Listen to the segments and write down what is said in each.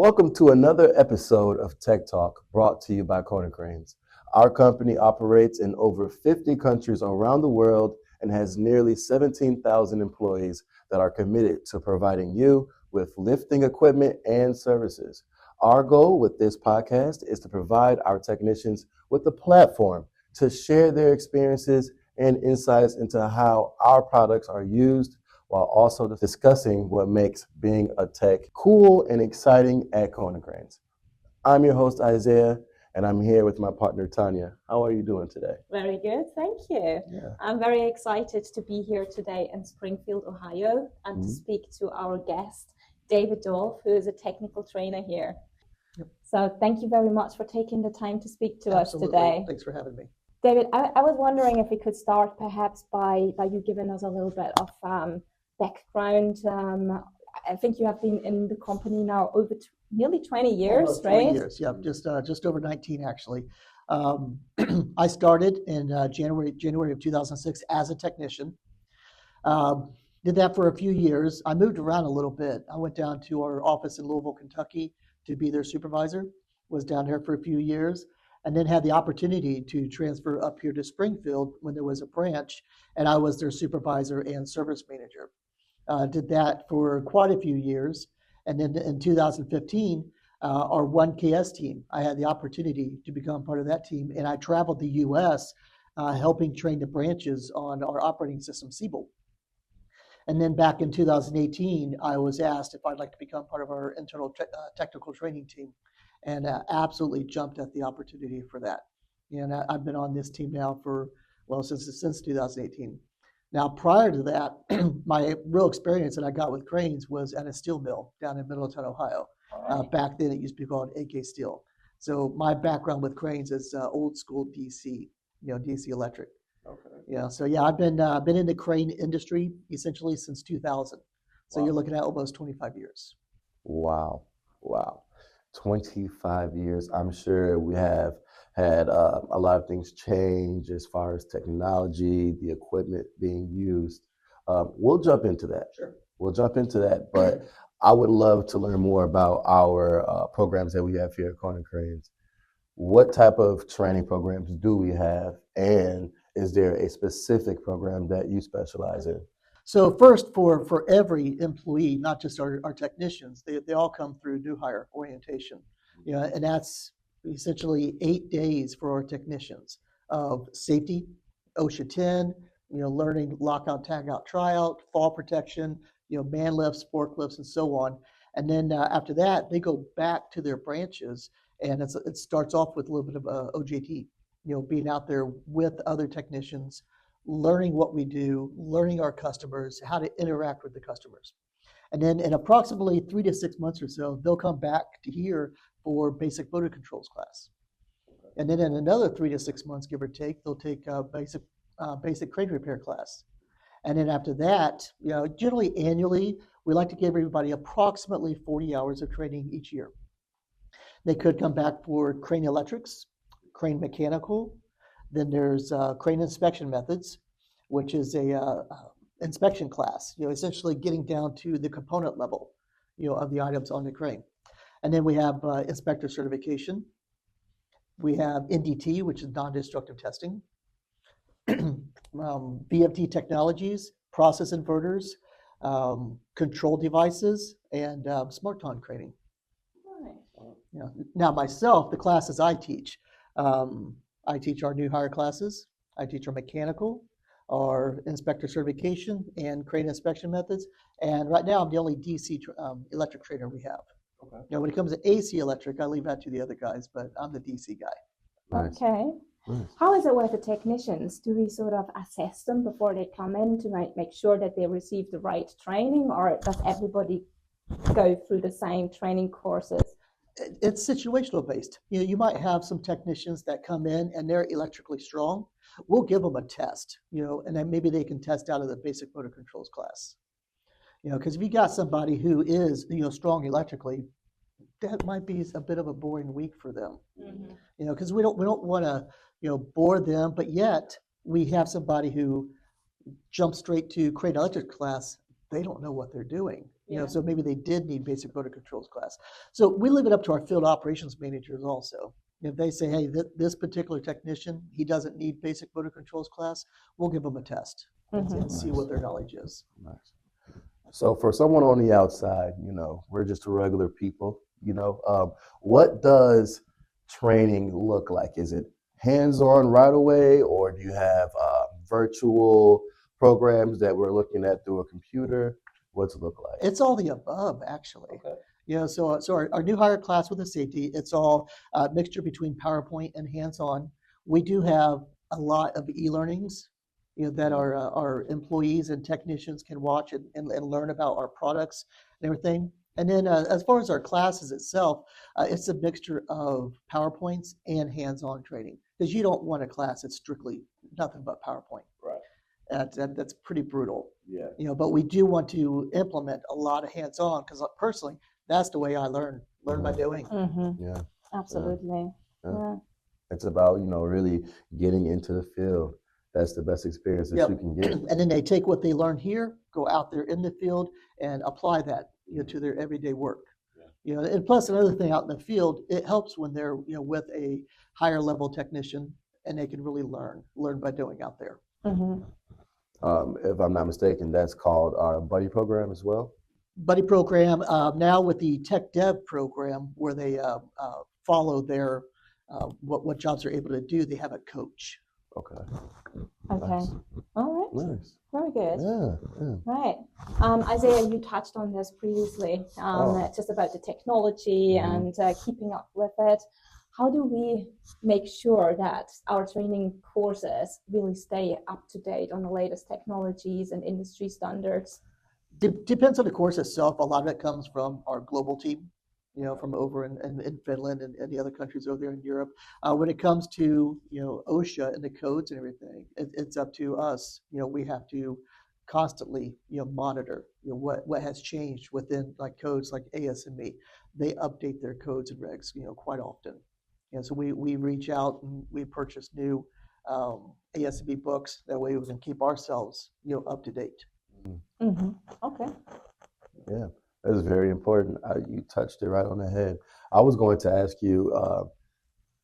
Welcome to another episode of Tech Talk brought to you by Konecranes. Our company operates in over 50 countries around the world and has nearly 17,000 employees that are committed to providing you with lifting equipment and services. Our goal with this podcast is to provide our technicians with a platform to share their experiences and insights into how our products are used, while also discussing what makes being a tech cool and exciting at Konecranes. I'm your host, Isaiah, and I'm here with my partner, Tanya. How are you doing today? Very good, thank you. Yeah. I'm very excited to be here today in Springfield, Ohio, and to speak to our guest, David Dolph, who is a technical trainer here. Yep. So thank you very much for taking the time to speak to Absolutely. us today. Thanks for having me. David, I was wondering if we could start perhaps by you giving us a little bit of background. I think you have been in the company now over nearly 20 years, Almost right? 20 years, yeah, just over 19 actually. I started in January of 2006 as a technician. Did that for a few years. I moved around a little bit. I went down to our office in Louisville, Kentucky to be their supervisor, was down here for a few years, and then had the opportunity to transfer up here to Springfield when there was a branch, and I was their supervisor and service manager. Did that for quite a few years, and then in 2015, our 1KS team, I had the opportunity to become part of that team, and I traveled the U.S. Helping train the branches on our operating system, Siebel. And then back in 2018, I was asked if I'd like to become part of our internal technical training team, and absolutely jumped at the opportunity for that. And I've been on this team now for, since 2018. Now, prior to that, my real experience that I got with cranes was at a steel mill down in Middletown, Ohio. Back then, it used to be called AK Steel. So my background with cranes is old school DC, DC electric. Okay. So I've been in the crane industry essentially since 2000. So Wow. You're looking at almost 25 years. Wow. 25 years. I'm sure we have had a lot of things change as far as technology, the equipment being used. We'll jump into that. Sure. We'll jump into that, but I would love to learn more about our programs that we have here at Konecranes. What type of training programs do we have, and is there a specific program that you specialize in? So first, for every employee, not just our technicians, they all come through new hire orientation, and that's essentially 8 days for our technicians of safety, OSHA 10, learning lockout, tagout, tryout, fall protection, man lifts, forklifts, and so on. And then after that, they go back to their branches, and it starts off with a little bit of OJT, being out there with other technicians, learning what we do, learning our customers, how to interact with the customers. And then in approximately 3 to 6 months or so, they'll come back to here for basic motor controls class. And then in another 3 to 6 months, give or take, they'll take a basic crane repair class. And then after that, generally annually, we like to give everybody approximately 40 hours of training each year. They could come back for crane electrics, crane mechanical. Then there's crane inspection methods, which is a inspection class, essentially getting down to the component level, of the items on the crane. And then we have inspector certification. We have NDT, which is non-destructive testing. VFD technologies, process inverters, control devices, and smart-ton training. Right. Now myself, the classes I teach our new hire classes. I teach our mechanical, our inspector certification, and crane inspection methods. And right now, I'm the only DC electric trainer we have. Okay. When it comes to AC electric, I leave that to the other guys, but I'm the DC guy. Nice. Okay. Nice. How is it with the technicians? Do we sort of assess them before they come in to make sure that they receive the right training, or does everybody go through the same training courses? It's situational based. You might have some technicians that come in and they're electrically strong. We'll give them a test, and then maybe they can test out of the basic motor controls class. Because if you got somebody who is, strong electrically, that might be a bit of a boring week for them. Mm-hmm. Because we don't want to, bore them, but yet we have somebody who jumps straight to crane electric class. they don't know what they're doing. Yeah. So maybe they did need basic motor controls class. So we leave it up to our field operations managers also. If they say, hey, this particular technician, he doesn't need basic motor controls class, we'll give them a test and see what their knowledge is. Nice. So for someone on the outside, we're just regular people, what does training look like? Is it hands-on right away, or do you have virtual programs that we're looking at through a computer? What's it look like? It's all the above, actually. Okay. So our new hire class with the safety, it's all a mixture between PowerPoint and hands-on. We do have a lot of e-learnings, that our employees and technicians can watch and learn about our products and everything. And then as far as our classes itself, it's a mixture of PowerPoints and hands-on training, because you don't want a class that's strictly nothing but PowerPoint. Right. That's pretty brutal. Yeah. But we do want to implement a lot of hands-on, because personally, that's the way I learn by doing. Mm-hmm. Yeah. Absolutely. Yeah. It's about, really getting into the field. That's the best experience that you can get. And then they take what they learn here, go out there in the field, and apply that, to their everyday work. Yeah. And plus another thing out in the field, it helps when they're, with a higher level technician, and they can really learn by doing out there. Mm-hmm. If I'm not mistaken, that's called our buddy program as well. Buddy program, now with the tech dev program, where they follow their what jobs they're able to do, they have a coach. Okay. Okay. Nice. All right. Nice. Very good. Yeah. Right. Isaiah, you touched on this previously, just about the technology and keeping up with it. How do we make sure that our training courses really stay up to date on the latest technologies and industry standards? Depends on the course itself. A lot of it comes from our global team, from over in Finland and the other countries over there in Europe. When it comes to, OSHA and the codes and everything, it's up to us. We have to constantly, monitor, what has changed within like codes like ASME. They update their codes and regs, quite often. So we reach out and we purchase new ASME books. That way we can keep ourselves, up to date. Mm-hmm. Okay. Yeah. That's very important. You touched it right on the head. I was going to ask you,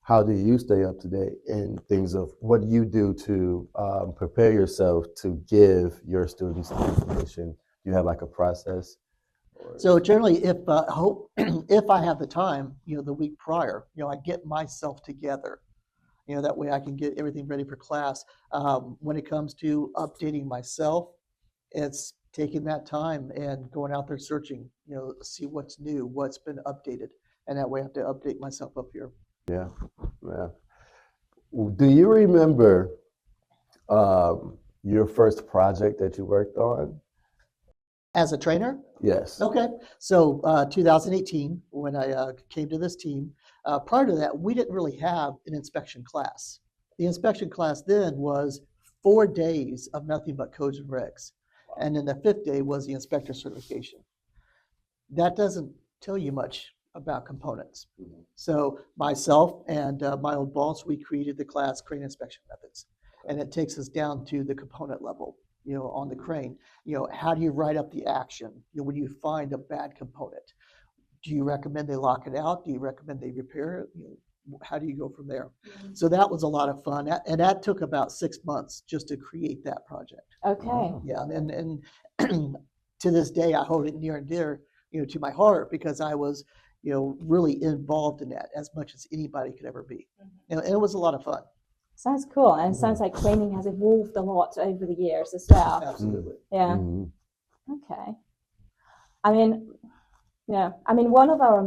how do you stay up to date in things of what you do to prepare yourself to give your students the information? Do you have like a process? So generally, if if I have the time, the week prior, I get myself together. That way I can get everything ready for class. When it comes to updating myself, it's taking that time and going out there searching, see what's new, what's been updated, and that way I have to update myself up here. Yeah. Do you remember your first project that you worked on? As a trainer? Yes. Okay. So 2018, when I came to this team, prior to that, we didn't really have an inspection class. The inspection class then was 4 days of nothing but codes and regs. And then the 5th day was the inspector certification. That doesn't tell you much about components. Mm-hmm. So myself and my old boss, we created the class Crane Inspection Methods. And it takes us down to the component level, on the crane. How do you write up the action? When you find a bad component, do you recommend they lock it out? Do you recommend they repair it? How do you go from there? Mm-hmm. So that was a lot of fun. And that took about 6 months just to create that project. Okay. Yeah, and to this day, I hold it near and dear, to my heart, because I was, really involved in that as much as anybody could ever be. Mm-hmm. And it was a lot of fun. Sounds cool, and it sounds like training has evolved a lot over the years as well. Absolutely. Yeah. Mm-hmm. Okay. One of our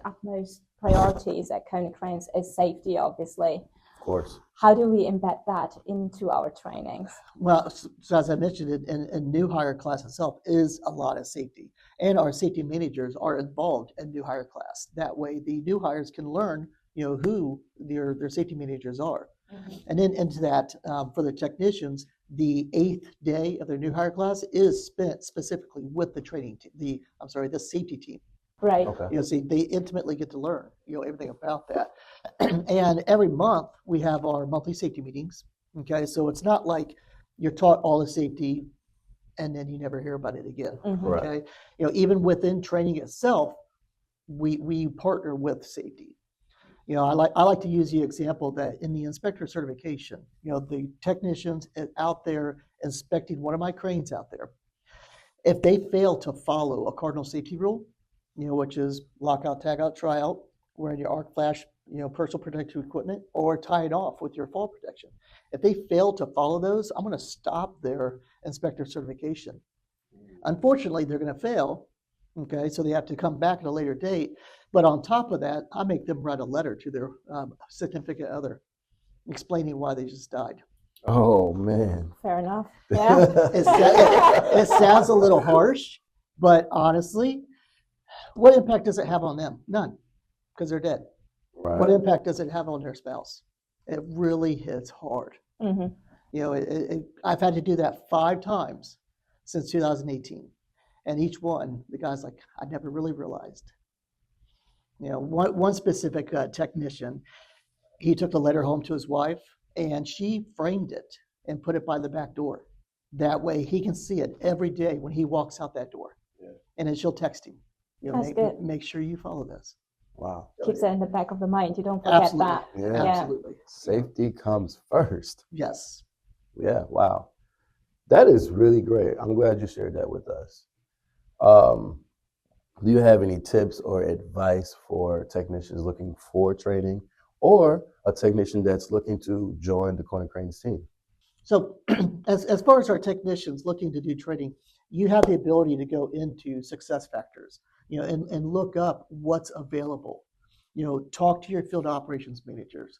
utmost priorities at Konecranes is safety, obviously. Of course. How do we embed that into our trainings? Well, so as I mentioned, in new hire class itself is a lot of safety. And our safety managers are involved in new hire class. That way the new hires can learn, who their safety managers are. Mm-hmm. And then into that, for the technicians, the 8th day of their new hire class is spent specifically with the the safety team. Right. Okay. So they intimately get to learn, everything about that. And every month we have our monthly safety meetings. Okay, so it's not like you're taught all the safety and then you never hear about it again. Right. Okay, even within training itself, we partner with safety. I like to use the example that in the inspector certification, the technicians out there inspecting one of my cranes out there, if they fail to follow a cardinal safety rule, which is lockout, tagout, try out, wearing your arc flash, personal protective equipment, or tie it off with your fall protection. If they fail to follow those, I'm going to stop their inspector certification. Unfortunately, they're going to fail. Okay, so they have to come back at a later date. But on top of that, I make them write a letter to their significant other explaining why they just died. Oh, man. Fair enough. Yeah. It sounds a little harsh, but honestly, what impact does it have on them? None, because they're dead. Right. What impact does it have on their spouse? It really hits hard. Mm-hmm. I've had to do that 5 times since 2018. And each one, the guy's like, I never really realized. One specific technician, he took the letter home to his wife, and she framed it and put it by the back door. That way he can see it every day when he walks out that door. Yeah. And then she'll text him. That's good. Make sure you follow this. Wow. Keeps it in the back of the mind. You don't forget Absolutely. that. Yeah. Absolutely. Safety comes first. Yes. Yeah, wow. That is really great. I'm glad you shared that with us. Do you have any tips or advice for technicians looking for training, or a technician that's looking to join the Konecranes team? So as far as our technicians looking to do training, you have the ability to go into success factors, and look up what's available. Talk to your field operations managers.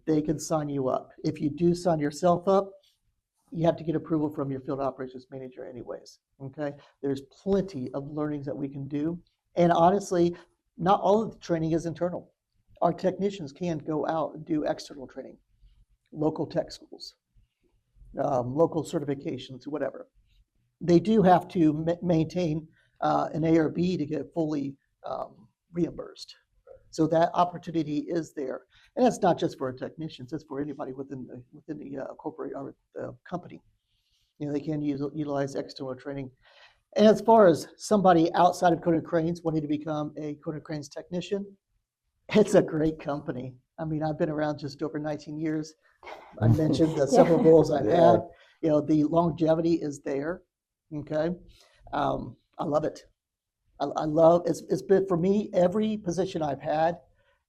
They can sign you up. If you do sign yourself up, you have to get approval from your field operations manager anyways, okay? There's plenty of learnings that we can do. And honestly, not all of the training is internal. Our technicians can go out and do external training, local tech schools, local certifications, whatever. They do have to maintain an A or B to get fully reimbursed. So that opportunity is there. And that's not just for our technicians, it's for anybody within the corporate or the company. They can utilize external training. And as far as somebody outside of Konecranes wanting to become a Konecranes technician, it's a great company. I mean, I've been around just over 19 years. I mentioned the several roles I've had. The longevity is there. Okay, I love it. I love it's been for me every position I've had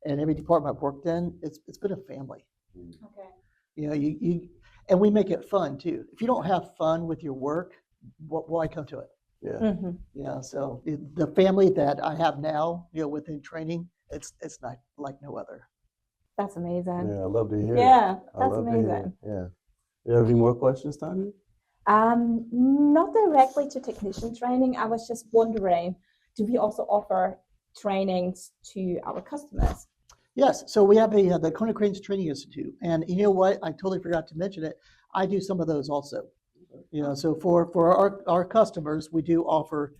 and every department I've worked in. It's been a family. Okay. You and we make it fun too. If you don't have fun with your work, why come to it? Yeah. Mm-hmm. So the family that I have now, within training, it's not like no other. That's amazing. Yeah, I love to hear. Yeah, it. that's amazing. Yeah. You have any more questions, Tanya? Not directly to technician training. I was just wondering, do we also offer trainings to our customers? Yes. So we have the Konecranes Training Institute, and you know what? I totally forgot to mention it. I do some of those also. So for our customers, we do offer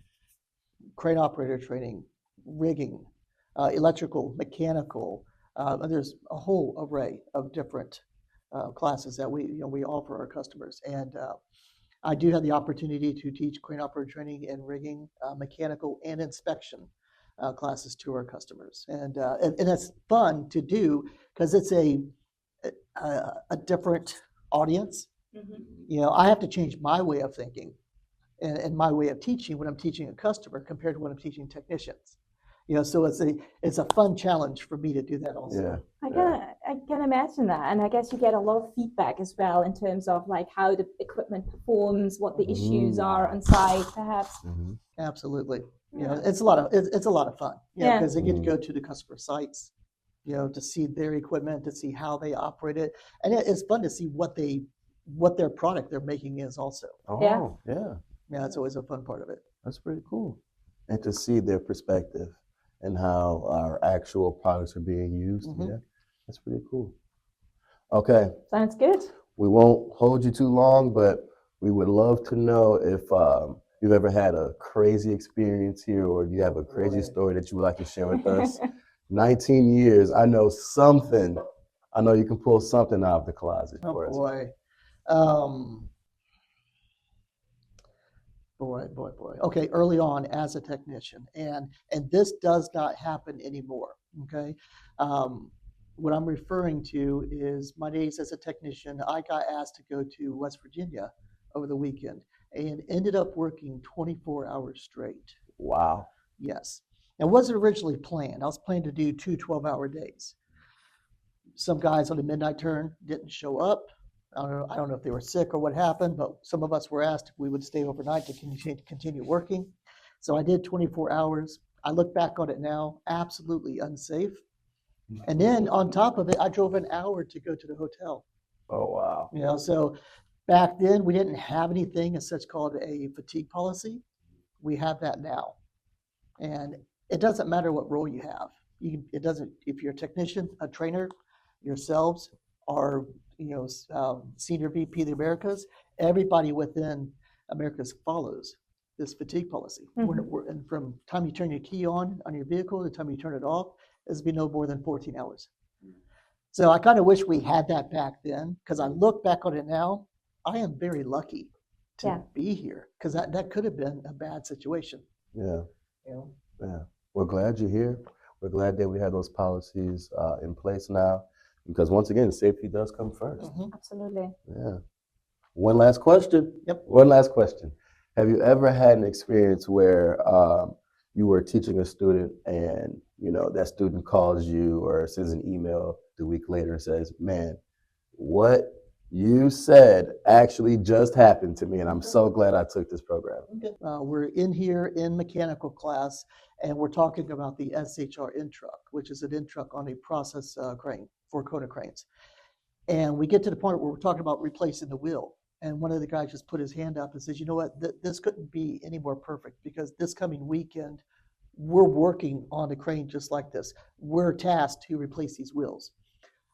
crane operator training, rigging, electrical, mechanical. There's a whole array of different classes that we offer our customers, and I do have the opportunity to teach crane operator training and rigging, mechanical, and inspection classes to our customers, and it's fun to do because it's a different audience. Mm-hmm. I have to change my way of thinking and my way of teaching when I'm teaching a customer compared to when I'm teaching technicians. So it's a fun challenge for me to do that also. Yeah. I can imagine that, and I guess you get a lot of feedback as well in terms of like how the equipment performs, what the issues are on site, perhaps. Mm-hmm. Absolutely. It's a lot of fun. Because they get to go to the customer sites, to see their equipment, to see how they operate it, and it's fun to see what their product they're making is also. Oh, yeah. That's always a fun part of it. That's pretty cool, and to see their perspective and how our actual products are being used. Mm-hmm. Yeah, that's pretty cool. Okay. Sounds good. We won't hold you too long, but we would love to know if you've ever had a crazy experience here, or you have a crazy story that you would like to share with us. 19 years, I know something. I know you can pull something out of the closet for us. Oh boy. Boy. Okay, early on as a technician, and this does not happen anymore. Okay, what I'm referring to is my days as a technician. I got asked to go to West Virginia over the weekend and ended up working 24 hours straight. Wow. Yes, it wasn't originally planned. I was planning to do 2 12-hour days. Some guys on the midnight turn didn't show up. I don't know if they were sick or what happened, but some of us were asked if we would stay overnight to continue working. So I did 24 hours. I look back on it now, absolutely unsafe. And then on top of it, I drove an hour to go to the hotel. Oh, wow. You know, so back then we didn't have anything as such called a fatigue policy. We have that now. And it doesn't matter what role you have. It doesn't, if you're a technician, a trainer, yourselves, or senior VP of the Americas, everybody within Americas follows this fatigue policy. Mm-hmm. And from time you turn your key on your vehicle to the time you turn it off, it's be no more than 14 hours. So I kind of wish we had that back then, because I look back on it now, I am very lucky to be here, because that could have been a bad situation. Yeah. You know? Yeah. We're glad you're here. We're glad that we have those policies in place now, because once again, safety does come first. Mm-hmm. Absolutely. Yeah. One last question. Yep. One last question. Have you ever had an experience where you were teaching a student and, that student calls you or sends an email the week later and says, man, what you said actually just happened to me, and I'm so glad I took this program? We're in here in mechanical class, and we're talking about the SHR in-truck, which is an in-truck on a process crane for Konecranes. And we get to the point where we're talking about replacing the wheel. And one of the guys just put his hand up and says, you know what, this couldn't be any more perfect, because this coming weekend, we're working on a crane just like this. We're tasked to replace these wheels.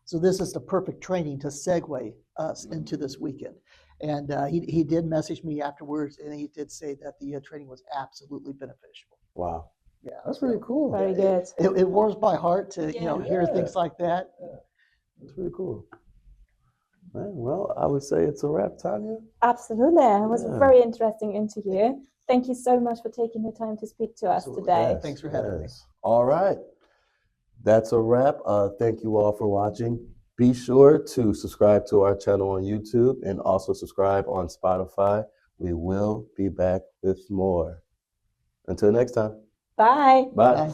So this is the perfect training to segue us into this weekend. And he did message me afterwards, and he did say that the training was absolutely beneficial. Wow. Yeah, That's really cool. Very good. It warms my heart to hear things like that. That's really cool. Man, well, I would say it's a wrap, Tanya. Absolutely. It was a very interesting interview. Thank you so much for taking the time to speak to us today. Thanks for having me. All right. That's a wrap. Thank you all for watching. Be sure to subscribe to our channel on YouTube and also subscribe on Spotify. We will be back with more. Until next time. Bye. Bye.